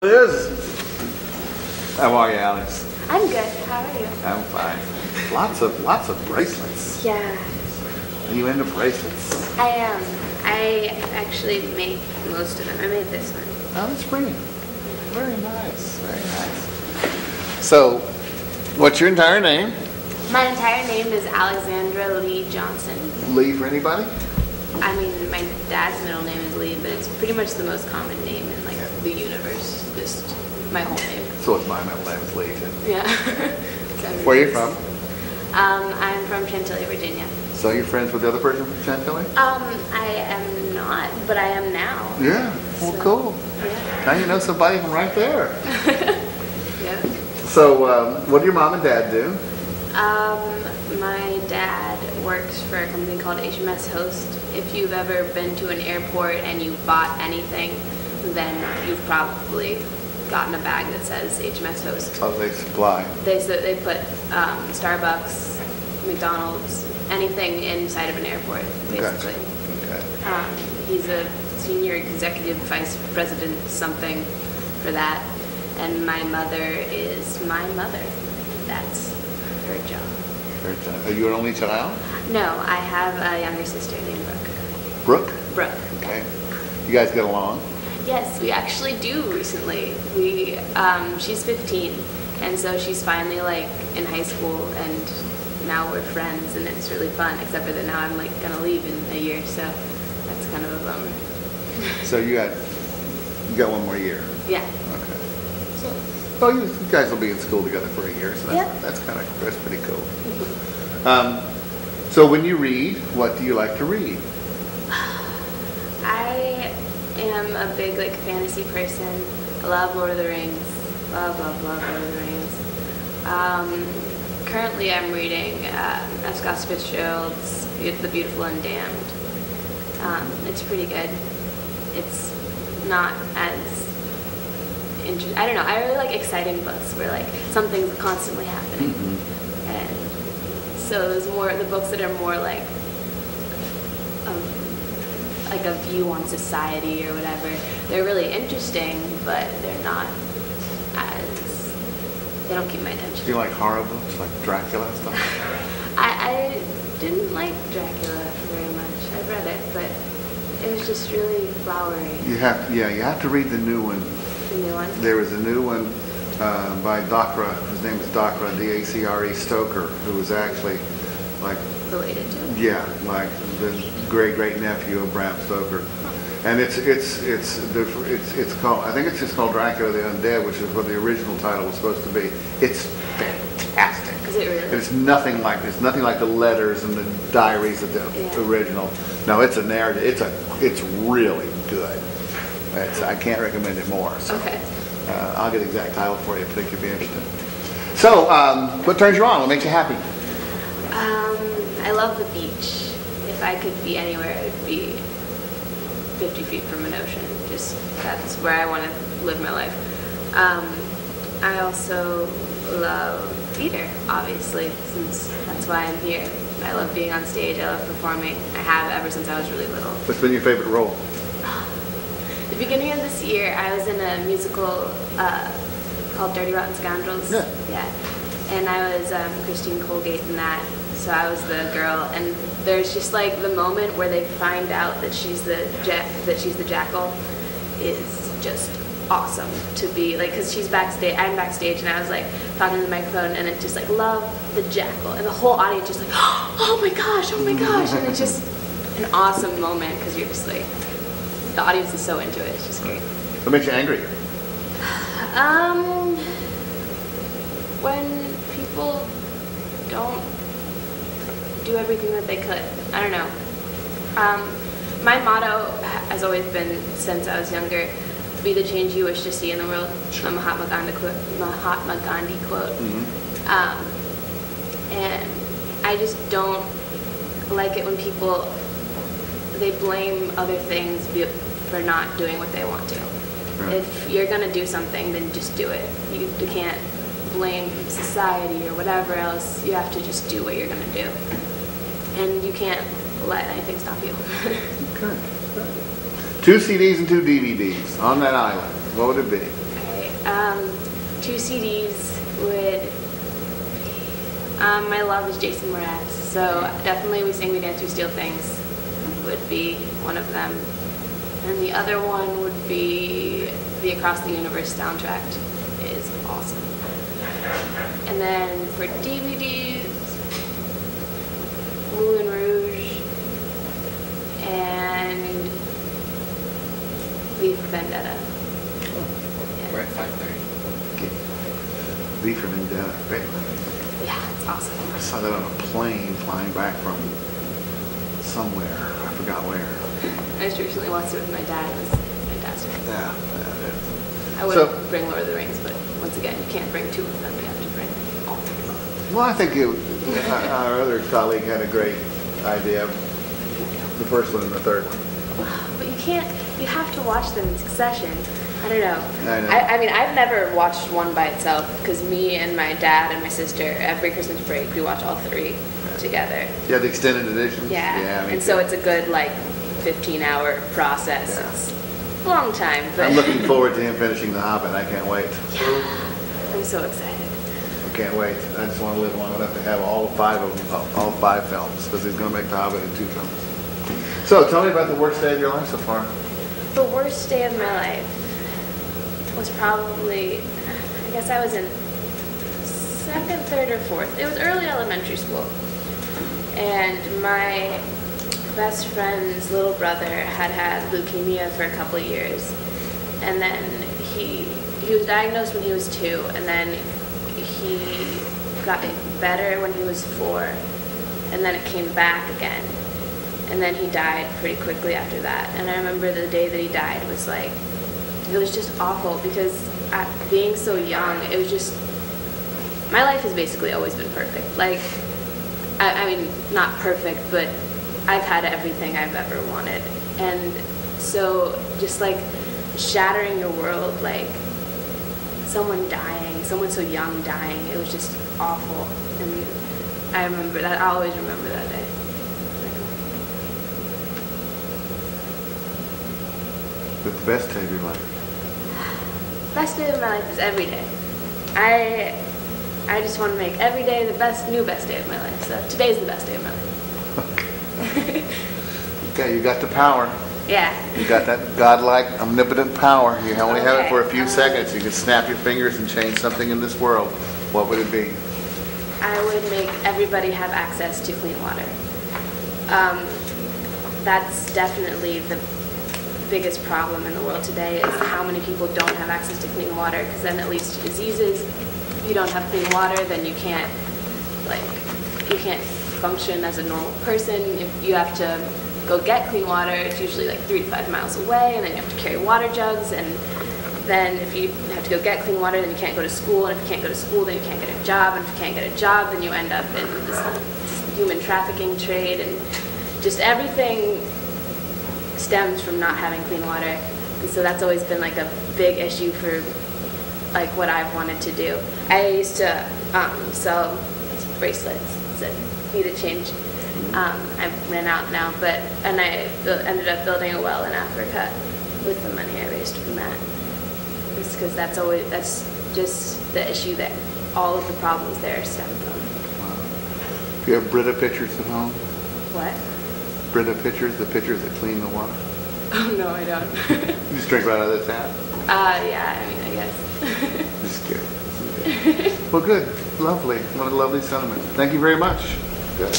Liz, how are you, Alex? I'm good. How are you? I'm fine. Lots of bracelets. Yeah, Are you into bracelets? I am. I actually make most of them. I made this one. Oh, that's pretty. Very nice. Very nice. So, what's your entire name? My entire name is Alexandra Lee Johnson. Lee for anybody? I mean, my dad's middle name is Lee, but it's pretty much the most common name in the universe. Just my whole name. So it's my middle name is Lee. Yeah. Where are you from? I'm from Chantilly, Virginia. So you're friends with the other person from Chantilly? I am not, but I am now. Yeah. Well, So, cool. Yeah. Now you know somebody from right there. Yeah. So, what do your mom and dad do? My dad works for a company called HMS Host. If you've ever been to an airport and you've bought anything, then you've probably gotten a bag that says HMS Host. Oh, they supply. They put Starbucks, McDonald's, anything inside of an airport, basically. Okay. He's a senior executive vice president something for that. And my mother is my mother. That's her job. Are you an only child? No, I have a younger sister named Brooke. Brooke? Brooke. Okay. You guys get along? Yes, we actually do recently. She's 15, and so she's finally in high school, and now we're friends, and it's really fun. Except for that now I'm gonna leave in a year, so that's kind of a bummer. So you got one more year. Yeah. Okay. So, well, you guys will be in school together for a year, so that's pretty cool. So when you read, what do you like to read? I am a big fantasy person. I love Lord of the Rings. Love Lord of the Rings. Currently I'm reading F. Scott Fitzgerald's The Beautiful and Damned. It's pretty good. It's not as interesting. I don't know. I really like exciting books where something's constantly happening. Mm-hmm. And so there's the books that are more like a view on society or whatever. They're really interesting, but they're not they don't keep my attention. Do you like horror books, like Dracula and stuff? I didn't like Dracula very much. I read it, but it was just really flowery. You have to read the new one. The new one? There was a new one by Dacre. His name is Dacre, D-A-C-R-E Stoker, who was actually Related to it? Yeah, like the great nephew of Bram Stoker, and it's called, I think it's just called Dracula the Undead, which is what the original title was supposed to be. It's fantastic. Is it really? It's nothing like the letters and the diaries of the original. No, it's a narrative. It's really good. I can't recommend it more. So, okay. I'll get the exact title for you if you think you'd be interested. So, what turns you on? What makes you happy? I love the beach. If I could be anywhere, it would be 50 feet from an ocean. Just that's where I want to live my life. I also love theater, obviously, since that's why I'm here. I love being on stage. I love performing. I have ever since I was really little. What's been your favorite role? The beginning of this year, I was in a musical called Dirty Rotten Scoundrels. Yeah. And I was Christine Colgate in that. So I was the girl, and there's just the moment where they find out that she's the jackal is just awesome to be because she's backstage. I'm backstage, and I was talking to the microphone, and it's just love the jackal, and the whole audience just oh my gosh, and it's just an awesome moment because you're just the audience is so into it. It's just great. What makes you angry? When people don't do everything that they could. I don't know. My motto has always been, since I was younger, be the change you wish to see in the world. Sure. A Mahatma Gandhi quote. Mm-hmm. And I just don't like it when people, they blame other things for not doing what they want to. Right. If you're going to do something, then just do it. You can't blame society or whatever else. You have to just do what you're going to do. And you can't let anything stop you. Okay. 2 CDs and 2 DVDs on that island. What would it be? Two CDs would. My love is Jason Mraz, so definitely We Sing, We Dance, We Steal Things would be one of them. And the other one would be the Across the Universe soundtrack is awesome. And then for DVDs, Moulin Rouge and V for Vendetta. We're at 5:30. V for Vendetta. Great. Yeah, it's awesome. I saw that on a plane flying back from somewhere. I forgot where. I just recently watched it with my dad. It was fantastic. Yeah. I wouldn't bring Lord of the Rings, but once again, you can't bring two of them. You have to bring all three. Well, I think our other colleague had a great idea. The first one and the third one. But you can't. You have to watch them in succession. I don't know. I know. I mean, I've never watched one by itself because me and my dad and my sister, every Christmas break, we watch all three together. Yeah, the extended edition. Yeah. Yeah. And so it's a good 15-hour process. Yeah. It's a long time, but I'm looking forward to him finishing The Hobbit. I can't wait. I'm so excited. I can't wait. I just want to live long enough to have all five of them, all five films, because he's going to make The Hobbit in 2 films. So, tell me about the worst day of your life so far. The worst day of my life was probably, I guess I was in 2nd, 3rd, or 4th. It was early elementary school. And my best friend's little brother had leukemia for a couple of years. And then he was diagnosed when he was 2, and then he got better when he was 4, and then it came back again. And then he died pretty quickly after that. And I remember the day that he died was it was just awful because being so young, it was just, my life has basically always been perfect. I mean, not perfect, but I've had everything I've ever wanted. And so just shattering your world, someone dying, someone so young dying, it was just awful. And I remember that, I'll always remember that day. But the best day of your life? Best day of my life is every day. I just want to make every day the new best day of my life. So today's the best day of my life. Okay, you got the power. Yeah. You got that godlike, omnipotent power. You only have it for a few Okay. seconds. You can snap your fingers and change something in this world. What would it be? I would make everybody have access to clean water. That's definitely the biggest problem in the world today is how many people don't have access to clean water, because then it leads to diseases. If you don't have clean water, then you can't function as a normal person. If you have to go get clean water, it's usually 3 to 5 miles away, and then you have to carry water jugs, and then if you have to go get clean water, then you can't go to school, and if you can't go to school, then you can't get a job, and if you can't get a job, then you end up in this human trafficking trade, and just everything stems from not having clean water. And so that's always been a big issue for what I've wanted to do. I used to sell bracelets that needed change. I ran out now, and I ended up building a well in Africa with the money I raised from that. Just because that's just the issue that all of the problems there stem from. Wow. Do you have Brita pitchers at home? What? Brita pitchers, the pitchers that clean the water? Oh no, I don't. You just drink right out of the tap? Yeah, I mean, I guess. Just kidding. Well, good. Lovely. What a lovely sentiment. Thank you very much. Good.